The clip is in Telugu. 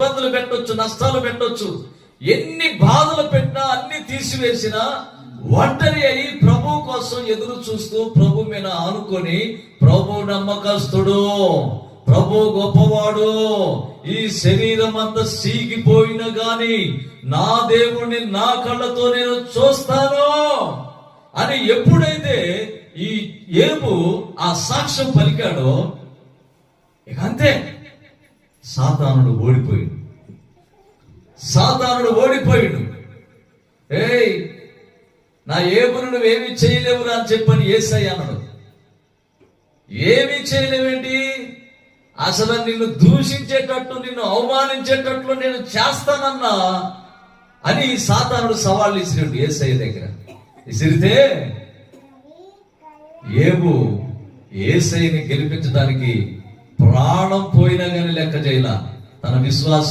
ఇబ్బందులు పెట్టొచ్చు, నష్టాలు పెట్టొచ్చు, ఎన్ని బాధలు పెట్టినా అన్ని తీసివేసినా ఒంటరి అయి ప్రభు కోసం ఎదురు చూస్తూ ప్రభు మీద ఆనుకొని, ప్రభు నమ్మకస్తుడు, ప్రభు గొప్పవాడు, ఈ శరీరం అంతా సీగిపోయినా గాని నా దేవుణ్ణి నా కళ్ళతో నేను చూస్తాను అని ఎప్పుడైతే ఈ యోబు ఆ సాక్ష్యం పలికాడో, ఇక అంతే, సాతానుడు ఓడిపోయాడు. ఏయ్, నా యోబును నువ్వేమి చేయలేవురా అని చెప్పని యేసయ్య అన్నాడు. ఏమీ చేయలేవేంటి, అసలు నిన్ను దూషించేటట్టు, నిన్ను అవమానించేటట్లు నేను చేస్తానన్నా అని సాతానుడు సవాళ్ళు ఇసిరాడు యేసయ్య దగ్గర. ఇసిరితే యోబు యేసయ్యని గెలిపించడానికి ప్రాణం పోయినా కానీ లెక్క చేయలా. తన విశ్వాసం